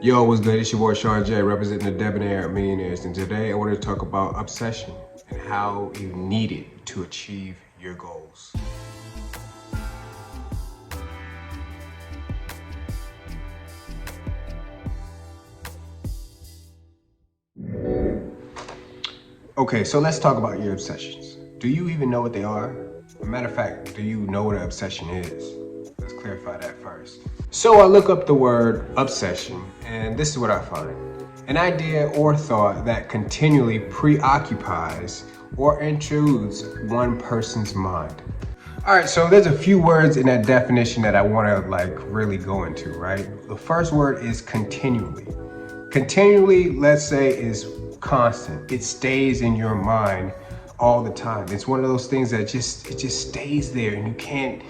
Yo, what's good? It's your boy Sean J, representing the Debonair Millionaires, and today I want to talk about obsession and how you need it to achieve your goals. Okay, so let's talk about your obsessions. Do you even know what they are? As a matter of fact, do you know what an obsession is? Let's clarify that first. So I look up the word obsession, and this is what I find. An idea or thought that continually preoccupies or intrudes one person's mind. All right, so there's a few words in that definition that I want to really go into, right? The first word is continually. Continually, let's say, is constant. It stays in your mind all the time. It's one of those things that just stays there, and you can't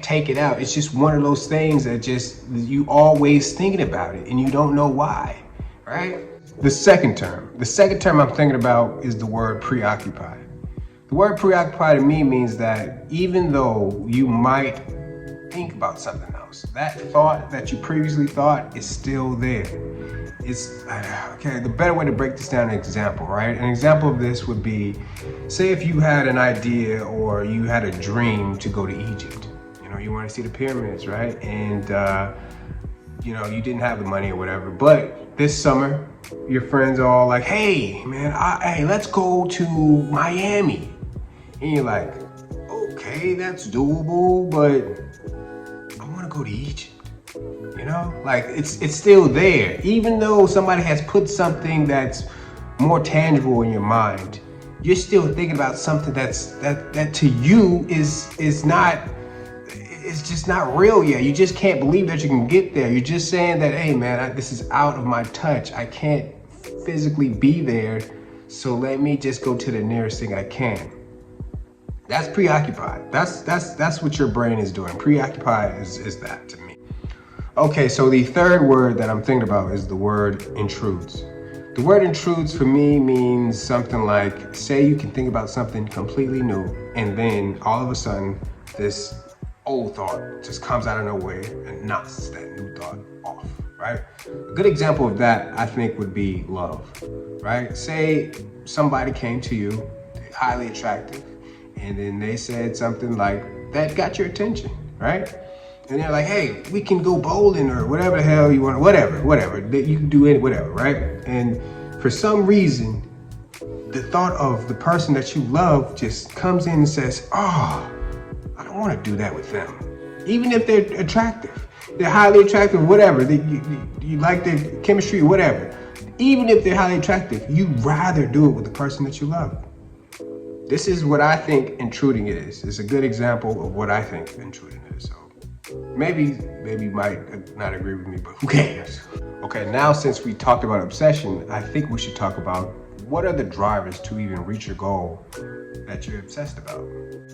take it out. It's just one of those things that you always thinking about it and you don't know why, right? The second term I'm thinking about is the word preoccupied. The word preoccupied to me means that even though you might think about something else, that thought that you previously thought is still there. Okay, the better way to break this down, an example, right? An example of this would be, say if you had an idea or you had a dream to go to Egypt. You want to see the pyramids, right? And you didn't have the money or whatever, but this summer your friends are all like, hey man, hey, let's go to Miami. And you're like, okay, that's doable, but I want to go to Egypt. It's still there. Even though somebody has put something that's more tangible in your mind, you're still thinking about something that to you is not, it's just not real yet. You just can't believe that you can get there. You're just saying that, hey man, this is out of my touch. I can't physically be there, so let me just go to the nearest thing I can. That's preoccupied. That's what your brain is doing. Preoccupied is that to me. Okay, so the third word that I'm thinking about is the word intrudes. The word intrudes for me means something like, say you can think about something completely new, and then all of a sudden this old thought just comes out of nowhere and knocks that new thought off, right? A good example of that, I think, would be love, right? Say somebody came to you, highly attractive, and then they said something like that got your attention, right? And they're like, hey, we can go bowling or whatever the hell you want, whatever, you can do it, whatever, right? And for some reason, the thought of the person that you love just comes in and says, oh, I don't want to do that with them. Even if they're attractive, they're highly attractive, whatever, you like their chemistry or whatever. Even if they're highly attractive, you'd rather do it with the person that you love. This is what I think intruding is. It's a good example of what I think intruding is. So maybe you might not agree with me, but who cares? Okay, now since we talked about obsession, I think we should talk about what are the drivers to even reach your goal that you're obsessed about.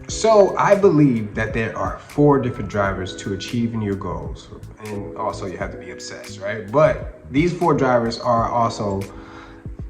So I believe that there are 4 different drivers to achieving your goals. And also you have to be obsessed, right? But these 4 drivers are also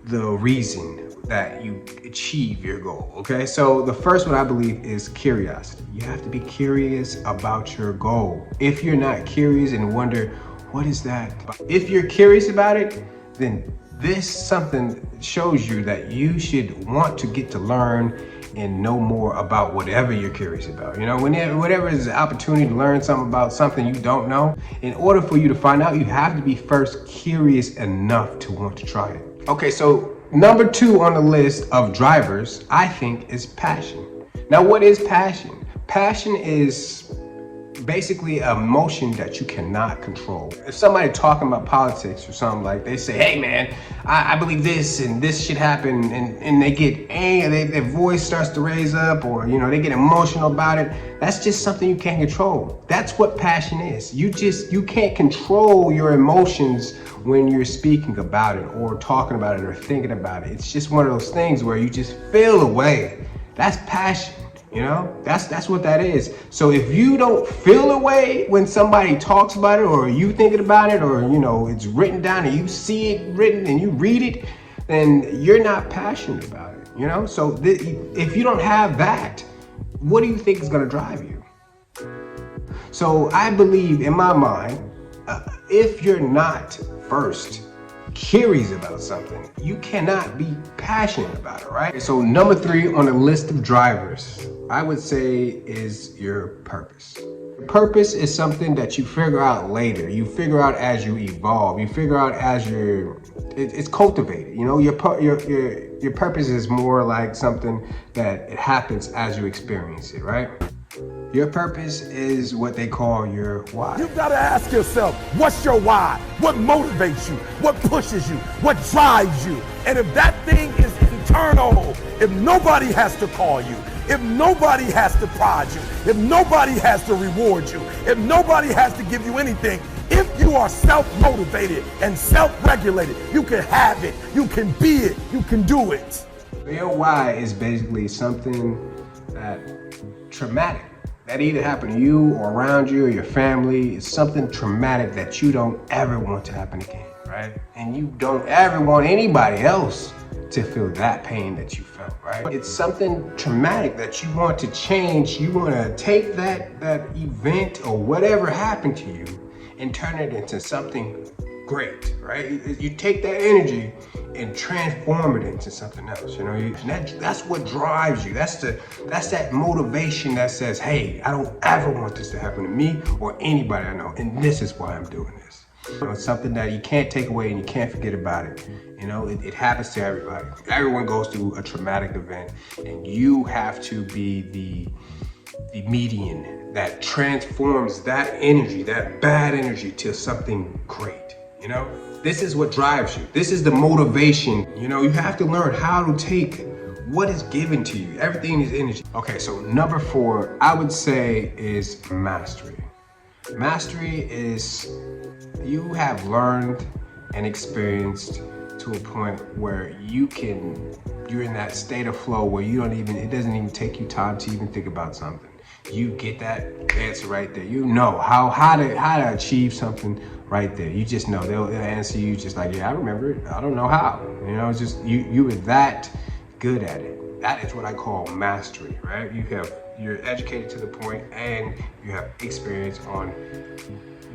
the reason that you achieve your goal, okay? So the first one I believe is curiosity. You have to be curious about your goal. If you're not curious and wonder, what is that? If you're curious about it, then this something shows you that you should want to get to learn and know more about whatever you're curious about. Whenever there's an opportunity to learn something about something you don't know, in order for you to find out, you have to be first curious enough to want to try it. Okay, so number 2 on the list of drivers, I think, is passion. Now, what is passion? Passion is basically an emotion that you cannot control. If somebody talking about politics or something, like they say, hey man, I believe this and this should happen, and they get angry, their voice starts to raise up, or they get emotional about it, that's just something you can't control. That's what passion is. You can't control your emotions when you're speaking about it or talking about it or thinking about it. It's just one of those things where you just feel a way. That's passion. That's what that is. So if you don't feel a way when somebody talks about it, or you thinking about it, or it's written down and you see it written and you read it, then you're not passionate about it. So if you don't have that, what do you think is going to drive you? So I believe, in my mind, if you're not first curious about something, you cannot be passionate about it, right? So number 3 on the list of drivers, I would say, is your purpose. Purpose is something that you figure out later. You figure out as you evolve. You figure out as it's cultivated. You know, your purpose is more like something that it happens as you experience it, right? Your purpose is what they call your why. You've got to ask yourself, what's your why? What motivates you? What pushes you? What drives you? And if that thing is internal, if nobody has to call you, if nobody has to prod you, if nobody has to reward you, if nobody has to give you anything, if you are self-motivated and self-regulated, you can have it, you can be it, you can do it. Your why is basically something that traumatic that either happened to you or around you or your family. It's something traumatic that you don't ever want to happen again, right? And you don't ever want anybody else to feel that pain that you felt, right? It's something traumatic that you want to change. You want to take that event or whatever happened to you and turn it into something great, right? You take that energy and transform it into something else, you know? That's what drives you. That's that motivation that says, hey, I don't ever want this to happen to me or anybody I know, and this is why I'm doing this. You know, it's something that you can't take away and you can't forget about it. You know, it happens to everybody. Everyone goes through a traumatic event, and you have to be the median that transforms that energy, that bad energy, to something great, you know? This is what drives you. This is the motivation. You know, you have to learn how to take what is given to you. Everything is energy. Okay, so number 4, I would say, is mastery. Mastery is you have learned and experienced to a point where you're in that state of flow where it doesn't even take you time to even think about something. You get that answer right there. You know how to achieve something right there. You just know they'll answer you just like, yeah, I remember it. I don't know how. You know, it's just you were that good at it. That is what I call mastery, right? You're educated to the point and you have experience on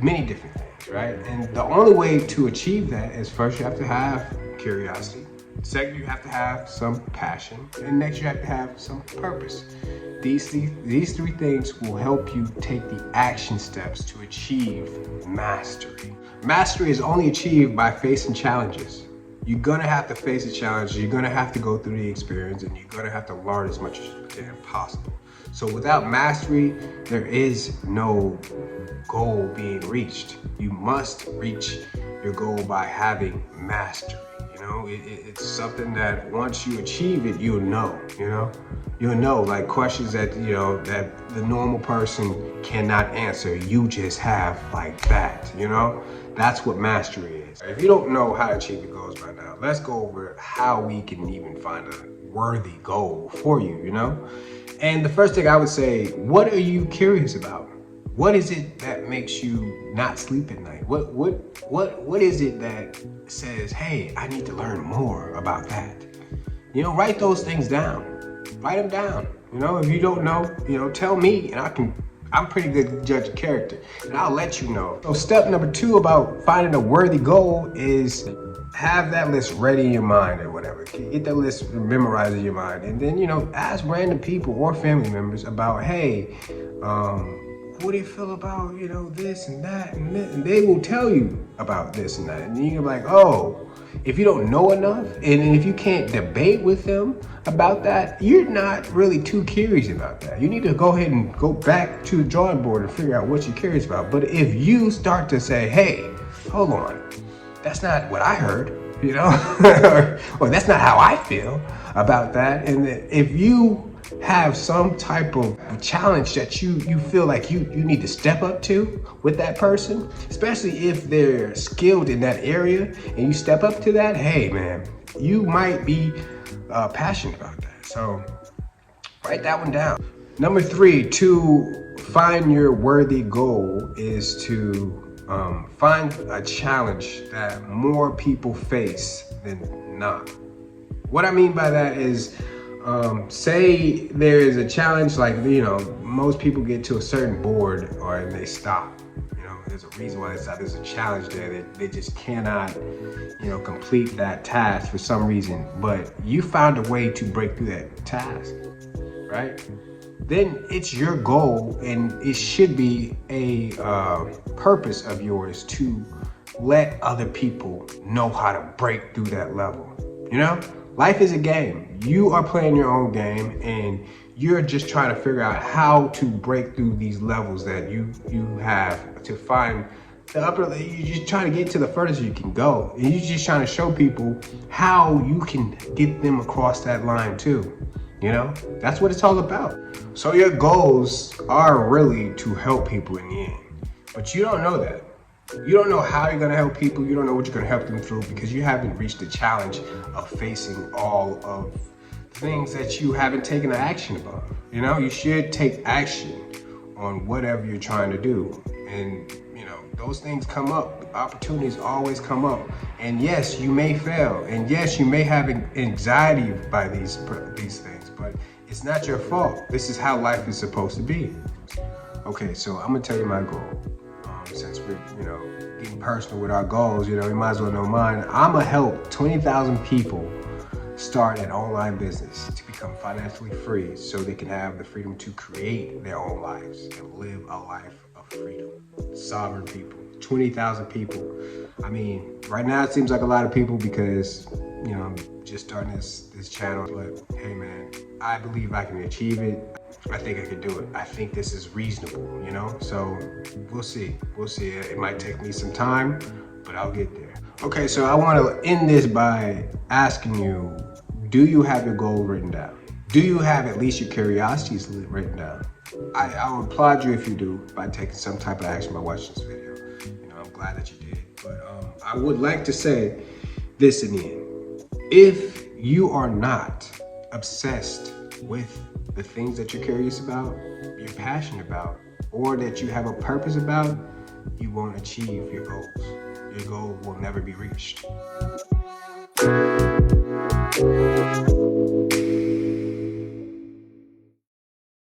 many different things, right? And the only way to achieve that is, first you have to have curiosity. Second, you have to have some passion. And next, you have to have some purpose. These three things will help you take the action steps to achieve mastery. Mastery is only achieved by facing challenges. You're gonna have to face the challenges, you're gonna have to go through the experience, and you're gonna have to learn as much as you can possible. So without mastery, there is no goal being reached. You must reach your goal by having mastery. You know, it's something that once you achieve it, you'll know, You'll know, like questions that, that the normal person cannot answer. You just have like that, That's what mastery is. If you don't know how to achieve your goals right now, let's go over how we can even find a worthy goal for you, And the first thing I would say, what are you curious about? What is it that makes you not sleep at night? What is it that says, hey, I need to learn more about that? Write those things down. Write them down. If you don't know, tell me, and I'm pretty good judge of character, and I'll let you know. So step number 2 about finding a worthy goal is have that list ready in your mind or whatever. Get that list memorized in your mind, and then, ask random people or family members about, hey, what do you feel about, this and that and this? And they will tell you about this and that. And you're like, oh, if you don't know enough, and if you can't debate with them about that, you're not really too curious about that. You need to go ahead and go back to the drawing board and figure out what you're curious about. But if you start to say, hey, hold on, that's not what I heard, or that's not how I feel about that. And if you have some type of challenge that you feel like you need to step up to with that person, especially if they're skilled in that area, and you step up to that, hey man, you might be passionate about that. So write that one down. Number 3, to find your worthy goal is to find a challenge that more people face than not. What I mean by that is, say there is a challenge, like, most people get to a certain board and they stop, there's a reason why there's a challenge there that they just cannot, complete that task for some reason. But you found a way to break through that task, right? Then it's your goal, and it should be a purpose of yours to let other people know how to break through that level. Life is a game. You are playing your own game, and you're just trying to figure out how to break through these levels that you have to find the upper. You're just trying to get to the furthest you can go, and you're just trying to show people how you can get them across that line too. That's what it's all about. So your goals are really to help people in the end, but you don't know that. You don't know how you're going to help people. You don't know what you're going to help them through, because you haven't reached the challenge of facing all of the things that you haven't taken action about. You should take action on whatever you're trying to do. And, those things come up. Opportunities always come up. And yes, you may fail. And yes, you may have anxiety by these things, but it's not your fault. This is how life is supposed to be. Okay, so I'm going to tell you my goal. Since we're, getting personal with our goals, you might as well know mine. I'm gonna help 20,000 people start an online business to become financially free, so they can have the freedom to create their own lives and live a life of freedom. Sovereign people, 20,000 people. I mean, right now it seems like a lot of people because, I'm just starting this channel, but hey man, I believe I can achieve it. I think I can do it. I think this is reasonable, so we'll see. It might take me some time, but I'll get there. Okay, so I want to end this by asking you, do you have your goal written down? Do you have at least your curiosities written down? I'll applaud you if you do, by taking some type of action by watching this video. I'm glad that you did, but I would like to say this in the end. If you are not obsessed with the things that you're curious about, you're passionate about, or that you have a purpose about, you won't achieve your goals. Your goal will never be reached.